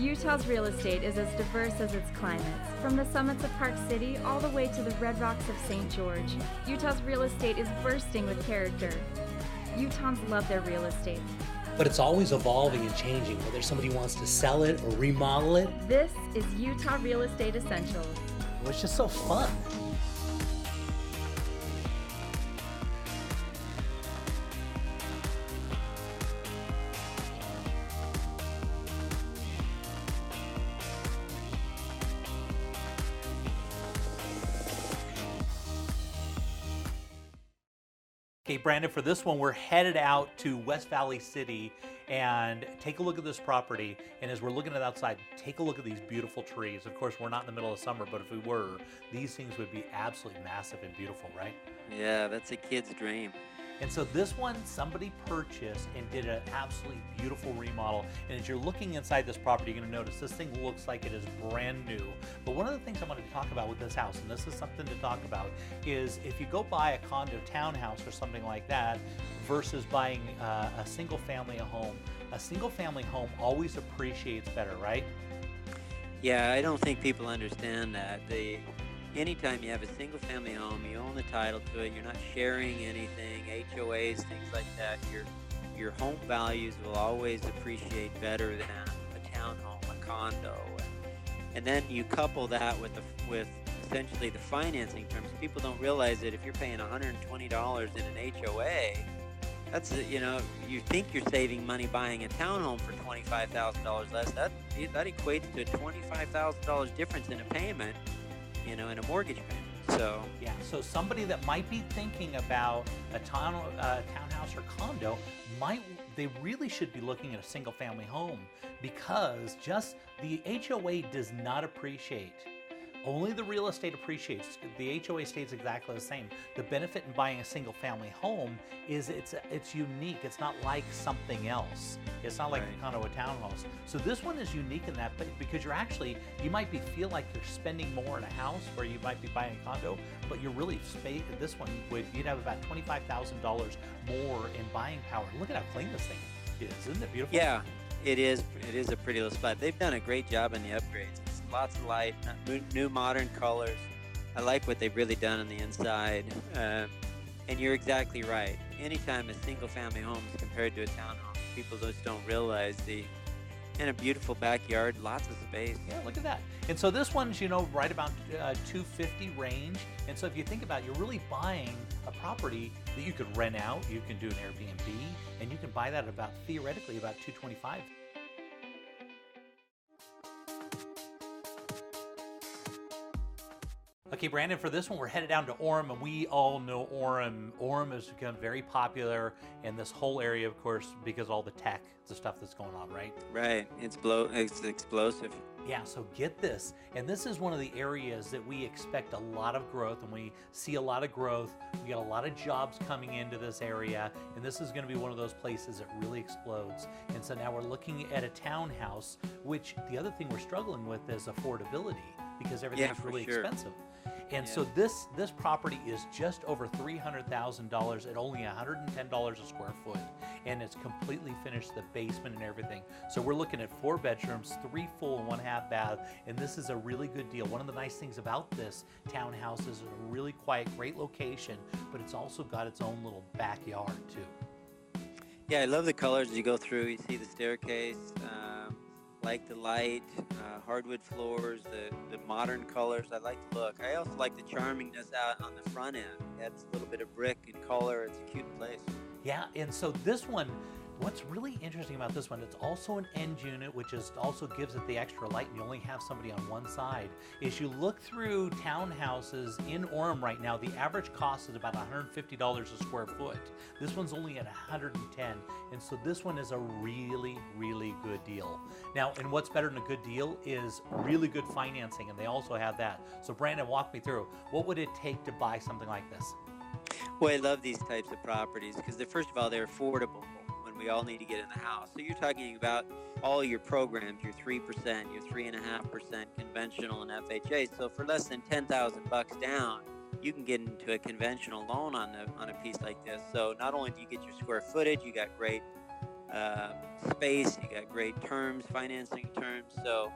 Utah's real estate is as diverse as its climates. From the summits of Park City all the way to the red rocks of St. George, Utah's real estate is bursting with character. Utahns love their real estate. But it's always evolving and changing, whether somebody wants to sell it or remodel it. This is Utah Real Estate Essentials. Well, it's just so fun. Okay, Brandon, for this one, we're headed out to West Valley City and take a look at this property. And as we're looking at outside, take a look at these beautiful trees. Of course, we're not in the middle of summer, but if we were, these things would be absolutely massive and beautiful, right? Yeah, that's a kid's dream. And so this one, somebody purchased and did an absolutely beautiful remodel. And as you're looking inside this property, you're gonna notice this thing looks like it is brand new. But one of the things I wanted to talk about with this house, and this is something to talk about, is if you go buy a condo townhouse or something like that versus buying a single family home always appreciates better, right? Yeah, I don't think people understand that. Anytime you have a single family home, you own the title to it, you're not sharing anything, HOAs, things like that, your home values will always appreciate better than a townhome, a condo. And then you couple that with essentially the financing terms. People don't realize that if you're paying $120 in an HOA, that's, you think you're saving money buying a townhome for $25,000 less. That equates to a $25,000 difference in a payment, in a mortgage payment. So yeah, so somebody that might be thinking about a townhouse or condo they really should be looking at a single family home, because just the HOA does not appreciate. Only the real estate appreciates. The HOA stays exactly the same. The benefit in buying a single family home is it's unique. It's not like something else. It's not like a condo or townhouse. So this one is unique in that, because you might feel like you're spending more in a house where you might be buying a condo, but you're really this one you'd have about $25,000 more in buying power. Look at how clean this thing is. Isn't it beautiful? Yeah, it is. It is a pretty little spot. They've done a great job in the upgrades. Lots of light, new modern colors. I like what they've really done on the inside. And you're exactly right. Anytime a single family home is compared to a townhome, people just don't realize in a beautiful backyard, lots of space. Yeah, look at that. And so this one's, right about $250 range. And so if you think about it, you're really buying a property that you could rent out, you can do an Airbnb, and you can buy that theoretically about $225. Okay, Brandon, for this one, we're headed down to Orem, and we all know Orem. Orem has become very popular in this whole area, of course, because all the tech, the stuff that's going on, right? Right. It's explosive. Yeah, so get this. And this is one of the areas that we expect a lot of growth, and we see a lot of growth. We got a lot of jobs coming into this area, and this is going to be one of those places that really explodes. And so now we're looking at a townhouse, which the other thing we're struggling with is affordability, because everything's really expensive. And so this property is just over $300,000 at only $110 a square foot, and it's completely finished, the basement and everything. So we're looking at 4 bedrooms, 3 full and 1/2 bath, and this is a really good deal. One of the nice things about this townhouse is it's a really quiet, great location, but it's also got its own little backyard too. Yeah, I love the colors as you go through. You see the staircase. Like the light, hardwood floors, the modern colors. I like the look. I also like the charmingness out on the front end. It adds a little bit of brick and color. It's a cute place. Yeah, and so this one, what's really interesting about this one, it's also an end unit, which also gives it the extra light, and you only have somebody on one side. As you look through townhouses in Orem right now, the average cost is about $150 a square foot. This one's only at $110, and so this one is a really, really good deal. Now, and what's better than a good deal is really good financing, and they also have that. So Brandon, walk me through. What would it take to buy something like this? Well, I love these types of properties because first of all, they're affordable when we all need to get in the house. So you're talking about all your programs, your 3%, your 3.5% conventional and FHA. So for less than $10,000 down, you can get into a conventional loan on a piece like this. So not only do you get your square footage, you got great space, you got great terms, financing terms. So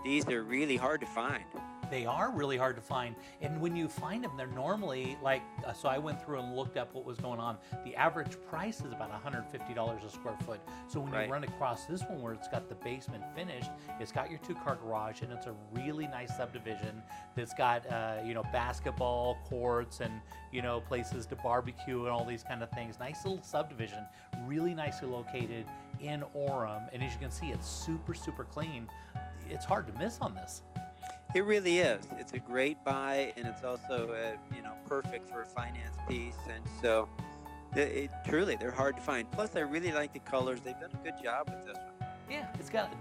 these are really hard to find. They are really hard to find, and when you find them, they're normally like, so I went through and looked up what was going on. The average price is about $150 a square foot. So when Right. you run across this one where it's got the basement finished, it's got your 2-car garage, and it's a really nice subdivision that's got, basketball courts and, places to barbecue and all these kind of things. Nice little subdivision, really nicely located in Orem. And as you can see, it's super, super clean. It's hard to miss on this. It really is. It's a great buy, and it's also perfect for a finance piece. And so, truly, they're hard to find. Plus, I really like the colors. They've done a good job with this one. Yeah,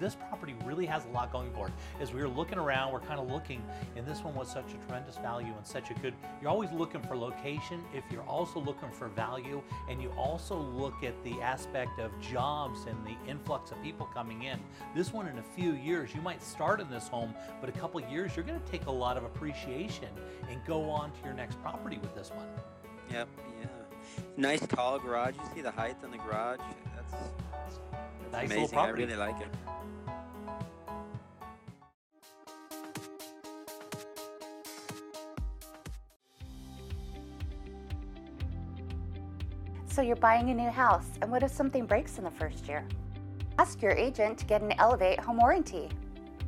this property really has a lot going for it. As we were looking around, we're kind of looking, and this one was such a tremendous value and such a good. You're always looking for location. If you're also looking for value, and you also look at the aspect of jobs and the influx of people coming in. This one, in a few years, you might start in this home, but a couple of years, you're going to take a lot of appreciation and go on to your next property with this one. Yep. Yeah. Nice tall garage. You see the height on the garage. That's Nice amazing. little property. I really like it. So you're buying a new house, and what if something breaks in the first year? Ask your agent to get an Elevate home warranty.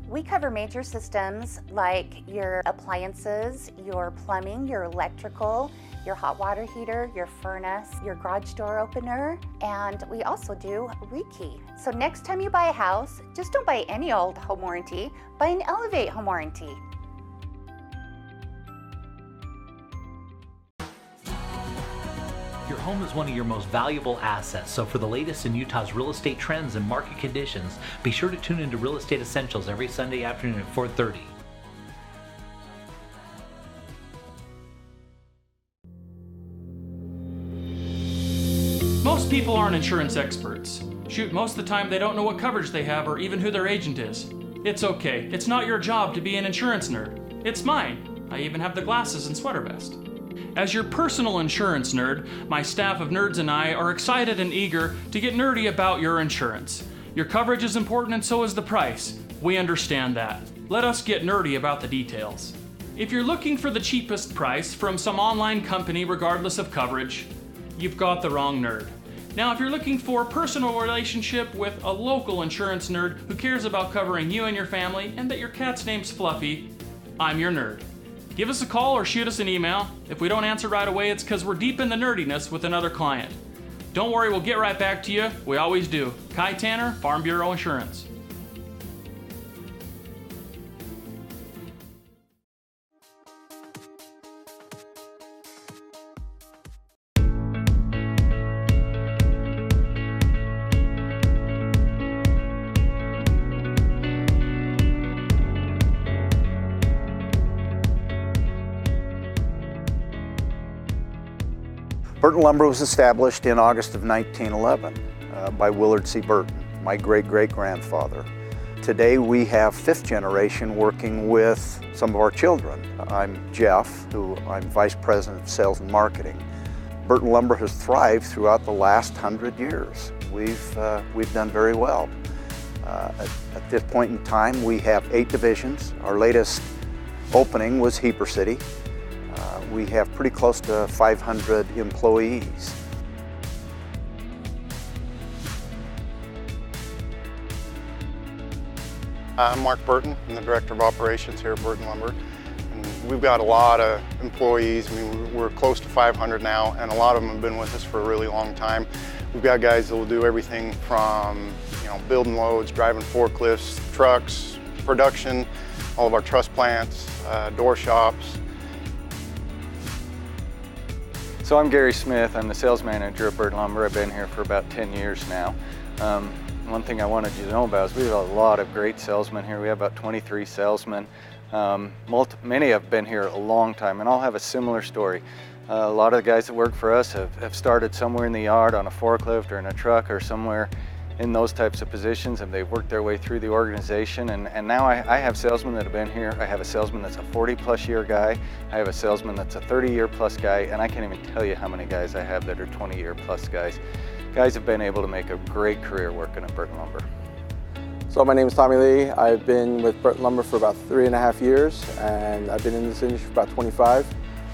We cover major systems like your appliances, your plumbing, your electrical, your hot water heater, your furnace, your garage door opener, and we also do rekey. So next time you buy a house, just don't buy any old home warranty, buy an Elevate home warranty. Your home is one of your most valuable assets, so for the latest in Utah's real estate trends and market conditions, be sure to tune into Real Estate Essentials every Sunday afternoon at 4:30. Most people aren't insurance experts. Shoot, most of the time they don't know what coverage they have or even who their agent is. It's okay. It's not your job to be an insurance nerd. It's mine. I even have the glasses and sweater vest. As your personal insurance nerd, my staff of nerds and I are excited and eager to get nerdy about your insurance. Your coverage is important and so is the price. We understand that. Let us get nerdy about the details. If you're looking for the cheapest price from some online company regardless of coverage, you've got the wrong nerd. Now, if you're looking for a personal relationship with a local insurance nerd who cares about covering you and your family and that your cat's name's Fluffy, I'm your nerd. Give us a call or shoot us an email. If we don't answer right away, it's because we're deep in the nerdiness with another client. Don't worry, we'll get right back to you. We always do. Kai Tanner, Farm Bureau Insurance. Burton Lumber was established in August of 1911 by Willard C. Burton, my great-great-grandfather. Today we have fifth generation working with some of our children. I'm Jeff, who I'm Vice President of Sales and Marketing. Burton Lumber has thrived throughout the last 100 years. We've done very well. At this point in time, we have 8 divisions. Our latest opening was Heber City. We have pretty close to 500 employees. I'm Mark Burton. I'm the Director of Operations here at Burton Lumber. And we've got a lot of employees. I mean, we're close to 500 now, and a lot of them have been with us for a really long time. We've got guys that will do everything from, building loads, driving forklifts, trucks, production, all of our truss plants, door shops. So I'm Gary Smith. I'm the sales manager at Burton Lumber. I've been here for about 10 years now. One thing I wanted you to know about is we have a lot of great salesmen here. We have about 23 salesmen. Many have been here a long time, and all have a similar story. A lot of the guys that work for us have started somewhere in the yard on a forklift or in a truck or somewhere in those types of positions, and they've worked their way through the organization. And now I have salesmen that have been here. I have a salesman that's a 40-plus year guy. I have a salesman that's a 30-year-plus guy, and I can't even tell you how many guys I have that are 20-year-plus guys. Guys have been able to make a great career working at Burton Lumber. So my name is Tommy Lee. I've been with Burton Lumber for about 3.5 years, and I've been in this industry for about 25.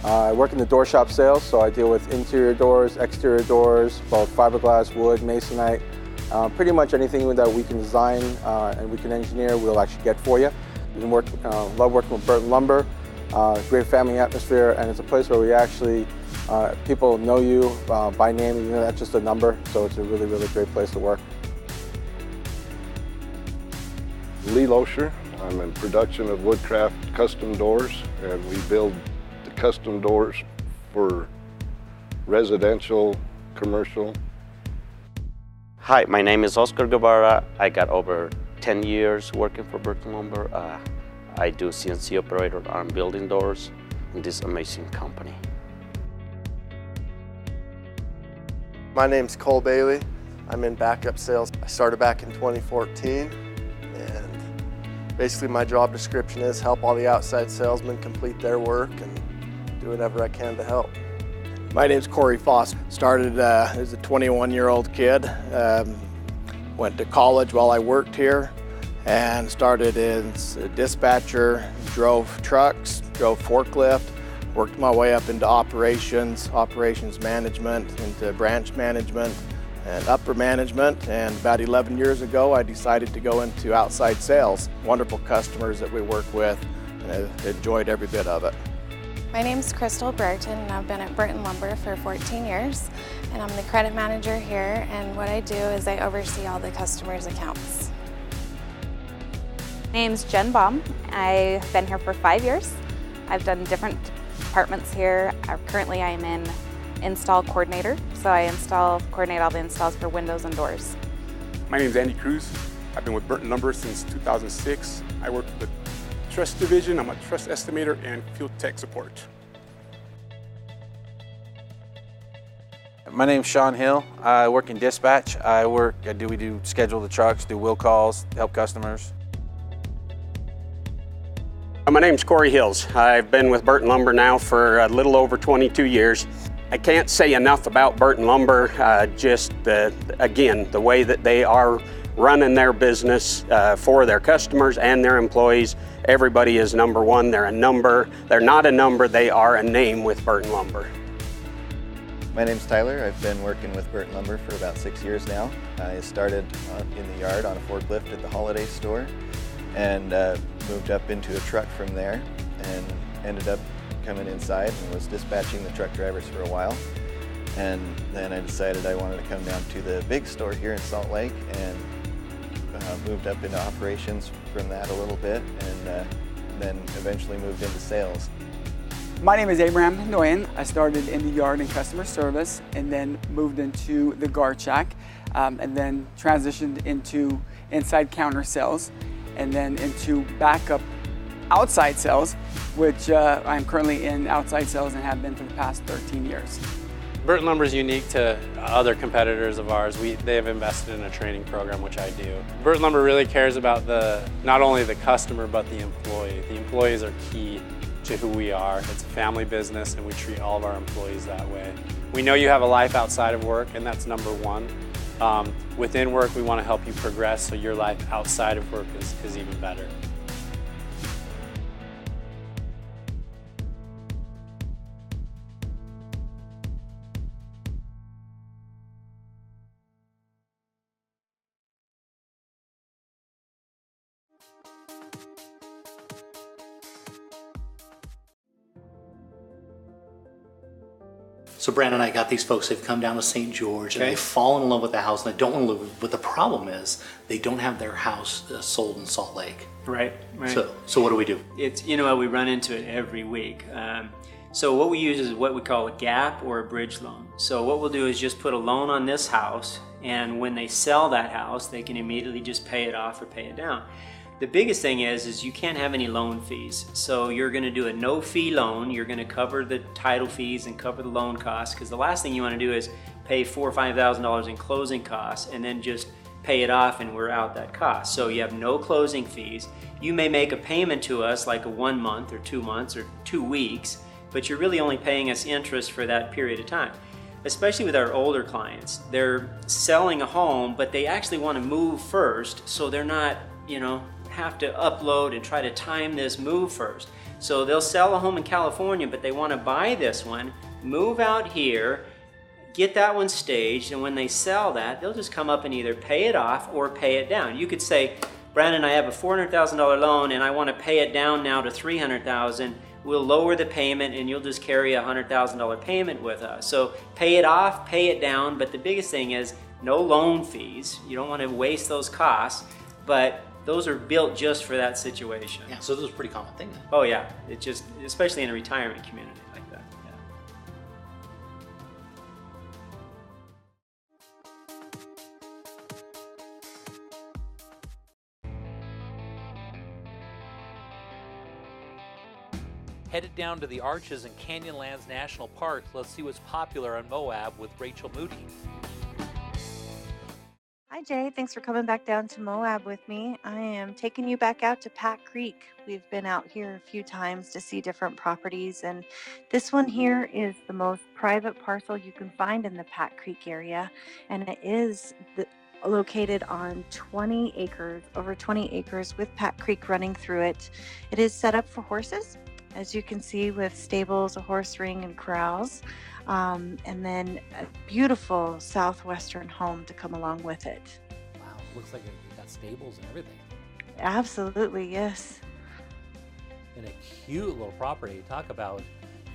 I work in the door shop sales, so I deal with interior doors, exterior doors, both fiberglass, wood, masonite. Pretty much anything that we can design and we can engineer, we'll actually get for you. Love working with Burton Lumber. Great family atmosphere, and it's a place where we actually, people know you by name, even though that's just a number, so it's a really, really great place to work. Lee Loescher. I'm in production of Woodcraft custom doors, and we build the custom doors for residential, commercial. Hi, my name is Oscar Guevara. I got over 10 years working for Burton Lumber. I do CNC operator on building doors in this amazing company. My name's Cole Bailey. I'm in backup sales. I started back in 2014, and basically my job description is help all the outside salesmen complete their work and do whatever I can to help. My name's Corey Foss. Started as a 21-year-old kid. Went to college while I worked here and started as a dispatcher, drove trucks, drove forklift, worked my way up into operations management, into branch management and upper management, and about 11 years ago I decided to go into outside sales. Wonderful customers that we work with, and I've enjoyed every bit of it. My name's Crystal Burton, and I've been at Burton Lumber for 14 years, and I'm the credit manager here, and what I do is I oversee all the customers' accounts. My name's Jen Baum. I've been here for 5 years. I've done different departments here. Currently I'm in install coordinator, so I coordinate all the installs for windows and doors. My name is Andy Cruz. I've been with Burton Lumber since 2006. I work for the Truss Division. I'm a truss estimator and field tech support. My name's Sean Hill. I work in dispatch. We do schedule the trucks, do will calls, help customers. My name's Corey Hills. I've been with Burton Lumber now for a little over 22 years. I can't say enough about Burton Lumber, again, the way that they are running their business for their customers and their employees. Everybody is number one. They're a number. They're not a number, they are a name with Burton Lumber. My name's Tyler. I've been working with Burton Lumber for about 6 years now. I started in the yard on a forklift at the Holiday store and moved up into a truck from there and ended up coming inside and was dispatching the truck drivers for a while. And then I decided I wanted to come down to the big store here in Salt Lake and moved up into operations from that a little bit, and then eventually moved into sales. My name is Abraham Nguyen. I started in the yard in customer service and then moved into the guard shack and then transitioned into inside counter sales and then into backup outside sales, which I'm currently in outside sales and have been for the past 13 years. Burton Lumber is unique to other competitors of ours. They have invested in a training program, which I do. Burton Lumber really cares about not only the customer, but the employee. The employees are key to who we are. It's a family business, and we treat all of our employees that way. We know you have a life outside of work, and that's number one. Within work, we want to help you progress so your life outside of work is even better. So Brandon and I got these folks, they've come down to St. George and they've fallen in love with the house and they don't want to live with it. But the problem is they don't have their house sold in Salt Lake. Right. So what do we do? It's, you know, we run into it every week. So what we use is what we call a gap or a bridge loan. So what we'll do is just put a loan on this house, and when they sell that house, they can immediately just pay it off or pay it down. The biggest thing is you can't have any loan fees. So you're going to do a no-fee loan. You're going to cover the title fees and cover the loan costs, because the last thing you want to do is pay $4,000 or $5,000 in closing costs and then just pay it off and we're out that cost. So you have no closing fees. You may make a payment to us like a 1 month or 2 months or 2 weeks, but you're really only paying us interest for that period of time. especially with our older clients. They're selling a home, but they actually want to move first, so they're not, have to upload and try to time this move first. So they'll sell a home in California, but they want to buy this one, move out here, get that one staged, and when they sell that, they'll just come up and either pay it off or pay it down. You could say, Brandon, I have a $400,000 loan and I want to pay it down now to $300,000. We'll lower the payment and you'll just carry a $100,000 payment with us. So pay it off, pay it down, but the biggest thing is no loan fees. You don't want to waste those costs, but those are built just for that situation. Yeah, so this is a pretty common thing then. Oh yeah, it just, especially in a retirement community like that. Headed down to the Arches and Canyonlands National Park. Let's see what's popular on Moab with Rachel Moody. Hi Jay, thanks for coming back down to Moab with me. I am taking you back out to Pat Creek. We've been out here a few times to see different properties, and this one here is the most private parcel you can find in the Pat Creek area, and it is located on 20 acres, over 20 acres with Pat Creek running through it. It is set up for horses, as you can see, with stables, a horse ring, and corrals. And then a beautiful southwestern home to come along with it. Wow, looks like it got stables and everything. Absolutely, yes. And a cute little property. Talk about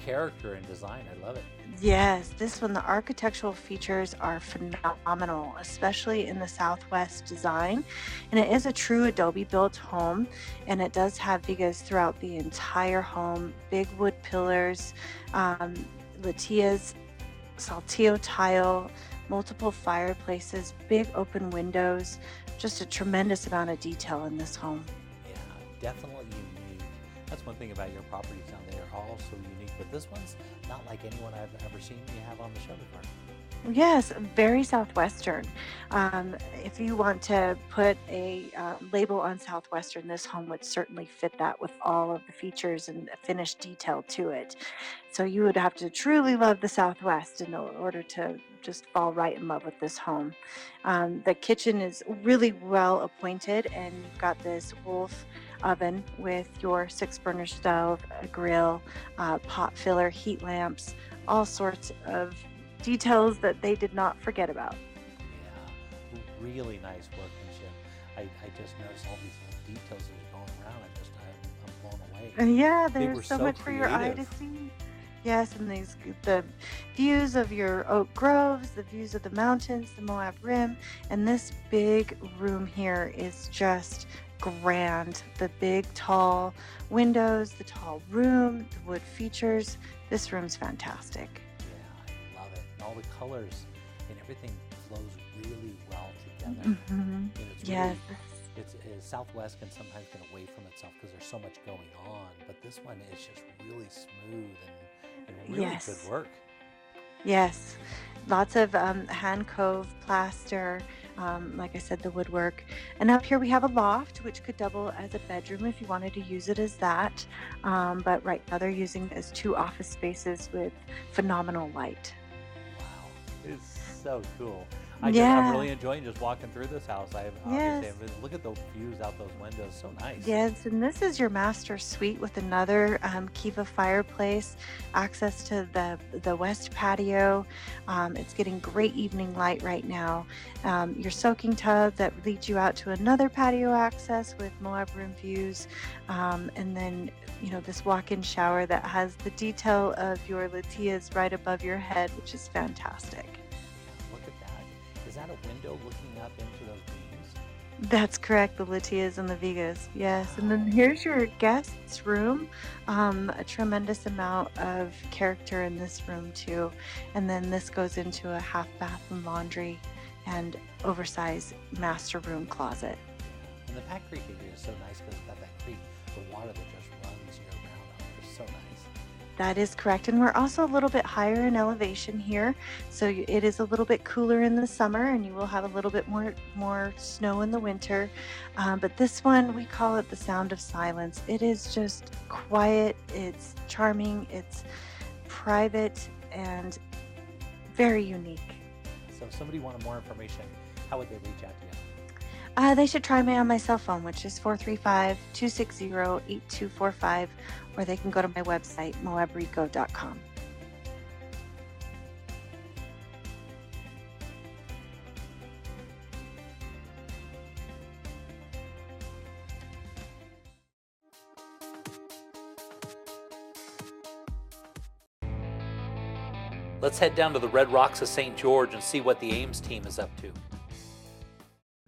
character and design. I love it. Yes, this one, the architectural features are phenomenal, especially in the southwest design. And it is a true Adobe built home, and it does have vigas throughout the entire home, big wood pillars, Latias, saltillo tile, multiple fireplaces, big open windows, just a tremendous amount of detail in this home. Yeah, definitely unique. That's one thing about your properties down there, are all so unique, but this one's not like anyone I've ever seen you have on the show before. Yes, very southwestern. If you want to put a label on southwestern, this home would certainly fit that with all of the features and finished detail to it. So you would have to truly love the Southwest in order to just fall right in love with this home. The kitchen is really well appointed, and you've got this Wolf oven with your 6-burner stove, a grill, pot filler, heat lamps, all sorts of details that they did not forget about. Yeah, really nice workmanship. I just noticed all these little details that are going around. I'm blown away. Yeah, They there's were so so much for your eye to creative. see. Yes, and the views of your oak groves, the views of the mountains, the Moab Rim, and this big room here is just grand. The big tall windows, the tall room, the wood features. This room's fantastic. Yeah, I love it. And all the colors and everything flows really well together. Mhm. And it's Yes. Southwest can sometimes get away from itself because there's so much going on, but this one is just really smooth and really Yes. good work. Yes, lots of hand cove plaster, like I said, the woodwork. And up here we have a loft, which could double as a bedroom if you wanted to use it as that. But right now they're using it as 2 office spaces with phenomenal light. It's so cool. Yeah. I'm really enjoying just walking through this house. Yes. Look at the views out those windows. So nice. Yes, and this is your master suite with another Kiva fireplace, access to the west patio. It's getting great evening light right now. Your soaking tub that leads you out to another patio access with Moab Room views, and then this walk-in shower that has the detail of your Latias right above your head, which is fantastic. Look at that. Is that a window looking up into those beams? That's correct, the Latias and the Vigas, yes. And then here's your guest's room. A tremendous amount of character in this room too. And then this goes into a half bath and laundry and oversized master room closet. And the Pat Creek area is so nice because it's got that creek, the water that just runs year round out there. It's so nice. That is correct. And we're also a little bit higher in elevation here. So it is a little bit cooler in the summer, and you will have a little bit more snow in the winter. But this one, we call it the sound of silence. It is just quiet. It's charming. It's private. And very unique. So if somebody wanted more information, how would they reach out to you? They should try me on my cell phone, which is 435-260-8245, or they can go to my website, moabrico.com. Let's head down to the Red Rocks of St. George and see what the Ames team is up to.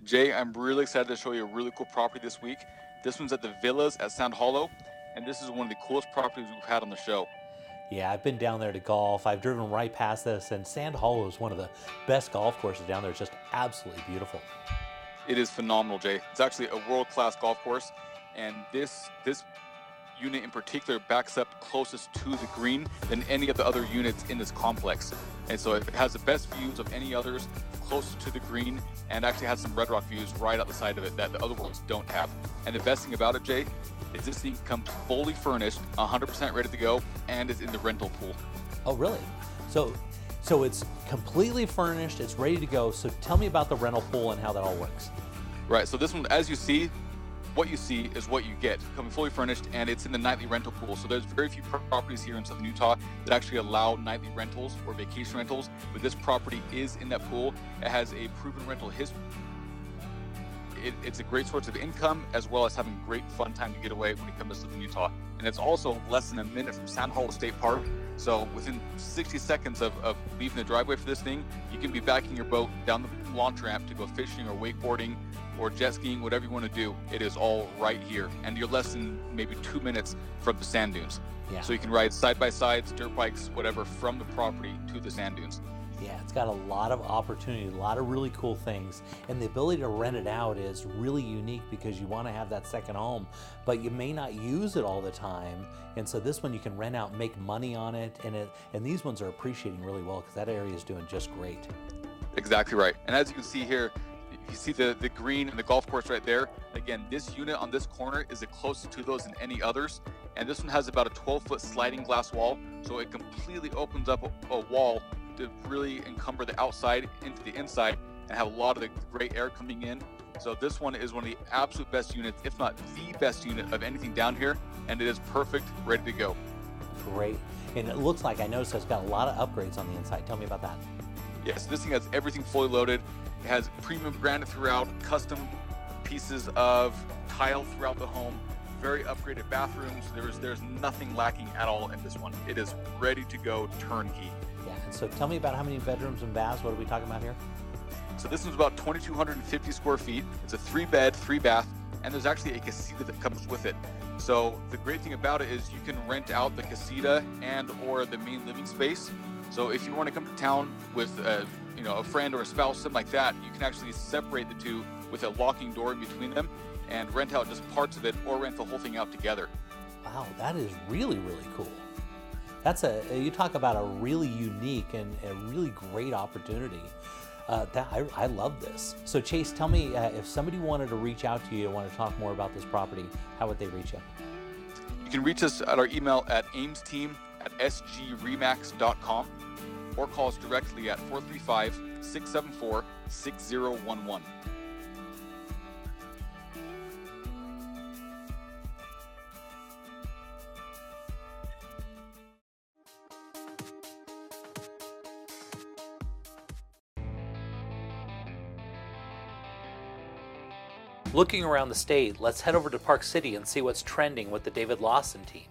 Jay, I'm really excited to show you a really cool property this week. This one's at the Villas at Sand Hollow, and this is one of the coolest properties we've had on the show. Yeah, I've been down there to golf. I've driven right past this, and Sand Hollow is one of the best golf courses down there. It's just absolutely beautiful. It is phenomenal, Jay. It's actually a world-class golf course, and this unit in particular backs up closest to the green than any of the other units in this complex. And so it has the best views of any others closest to the green, and actually has some Red Rock views right out the side of it that the other ones don't have. And the best thing about it, Jay, is this thing comes fully furnished, 100% ready to go, and is in the rental pool. Oh, really? So it's completely furnished, it's ready to go. So tell me about the rental pool and how that all works. Right, so this one, as you see, what you see is what you get, coming fully furnished, and it's in the nightly rental pool. So there's very few properties here in Southern Utah that actually allow nightly rentals or vacation rentals, but this property is in that pool. It has a proven rental history. It's a great source of income, as well as having great fun time to get away when it comes to Southern Utah. And it's also less than a minute from Sand Hollow State Park. So within 60 seconds of leaving the driveway for this thing, you can be backing your boat down the launch ramp to go fishing or wakeboarding or jet skiing, whatever you want to do. It is all right here. And you're less than maybe 2 minutes from the sand dunes. Yeah. So you can ride side-by-sides, dirt bikes, whatever, from the property to the sand dunes. Yeah, it's got a lot of opportunity, a lot of really cool things, and the ability to rent it out is really unique because you want to have that second home, but you may not use it all the time, and so this one you can rent out and make money on it, and these ones are appreciating really well because that area is doing just great. Exactly right. And as you can see here, you see the green and the golf course right there. Again, this unit on this corner is the closest to those than any others, and this one has about a 12-foot sliding glass wall, so it completely opens up a wall to really encumber the outside into the inside and have a lot of the great air coming in. So this one is one of the absolute best units, if not the best unit of anything down here, and it is perfect, ready to go. Great. And it looks like, I noticed it's got a lot of upgrades on the inside. Tell me about that. Yes, this thing has everything fully loaded. It has premium granite throughout, custom pieces of tile throughout the home, very upgraded bathrooms. There's nothing lacking at all in this one. It is ready to go, turnkey. Yeah, and so tell me about how many bedrooms and baths. What are we talking about here? So this one's about 2,250 square feet. It's a 3-bed, 3-bath, and there's actually a casita that comes with it. So the great thing about it is you can rent out the casita and or the main living space. So if you want to come to town with a friend or a spouse, something like that, you can actually separate the two with a locking door in between them and rent out just parts of it or rent the whole thing out together. Wow, that is really, really cool. You talk about a really unique and a really great opportunity. I love this. So Chase, tell me, if somebody wanted to reach out to you and want to talk more about this property, how would they reach out? You can reach us at our email at aimsteam@sgremax.com or call us directly at 435-674-6011. Looking around the state, let's head over to Park City and see what's trending with the David Lawson team.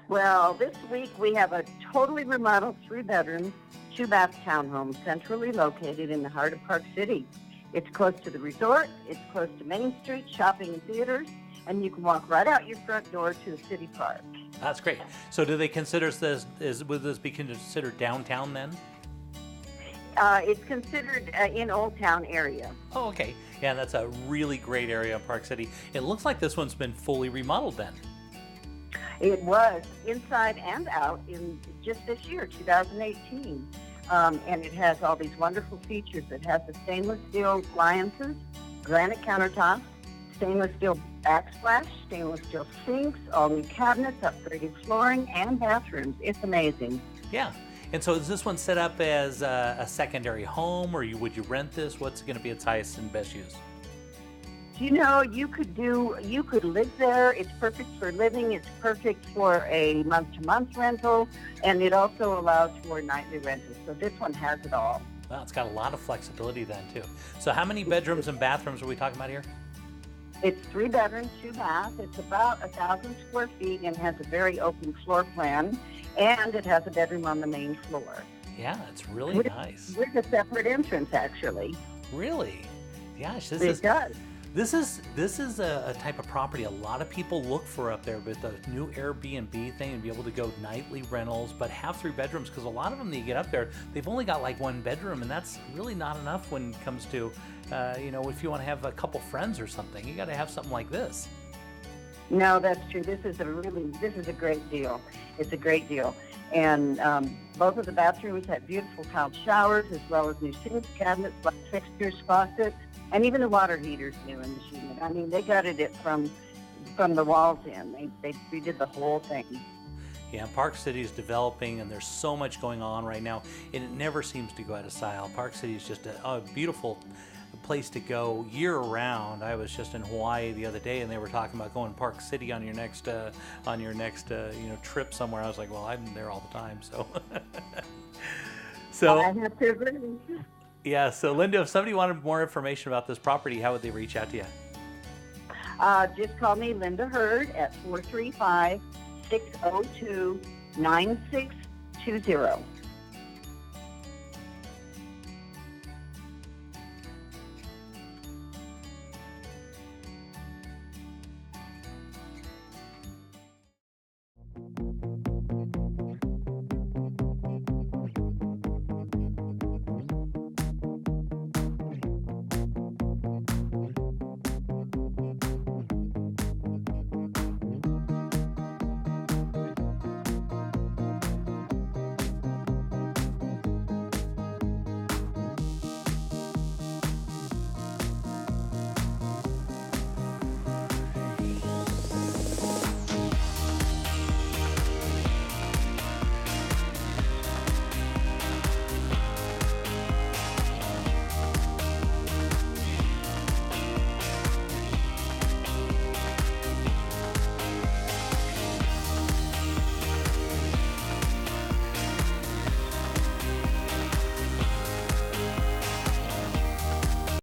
Well, this week we have a totally remodeled 3-bedroom, 2-bath townhome centrally located in the heart of Park City. It's close to the resort, it's close to Main Street, shopping and theaters, and you can walk right out your front door to the city park. That's great. So do they consider would this be considered downtown then? It's considered in Old Town area. Oh, okay. Yeah, that's a really great area in Park City. It looks like this one's been fully remodeled then. It was inside and out in just this year, 2018. And it has all these wonderful features. It has the stainless steel appliances, granite countertops, stainless steel backsplash, stainless steel sinks, all new cabinets, upgraded flooring, and bathrooms. It's amazing. Yeah. And so is this one set up as a secondary home, or would you rent this? What's going to be its highest and best use? You know, you could live there. It's perfect for living. It's perfect for a month-to-month rental, and it also allows for nightly rentals. So this one has it all. Well, it's got a lot of flexibility then too. So how many bedrooms and bathrooms are we talking about here? It's 3 bedrooms, 2 baths. It's about 1,000 square feet and has a very open floor plan, and it has a bedroom on the main floor. Yeah, it's really nice. With a separate entrance, actually. Really? Gosh, This is a type of property a lot of people look for up there, but the new Airbnb thing and be able to go nightly rentals, but have 3 bedrooms, because a lot of them that you get up there, they've only got like 1 bedroom, and that's really not enough when it comes to, if you want to have a couple friends or something, you got to have something like this. No, that's true. This is a great deal. It's a great deal. And both of the bathrooms have beautiful tiled showers, as well as new sinks, cabinets, light fixtures, faucets, and even the water heater's new in the unit. I mean, they gutted it from the walls in. They redid the whole thing. Yeah, Park City is developing, and there's so much going on right now, and it never seems to go out of style. Park City is just a beautiful place to go year round. I was just in Hawaii the other day, and they were talking about going to Park City on your next trip somewhere. I was like, well, I'm there all the time, so. I have to agree. Yeah, so Linda, if somebody wanted more information about this property, how would they reach out to you? Just call me Linda Hurd at 435-602-9620.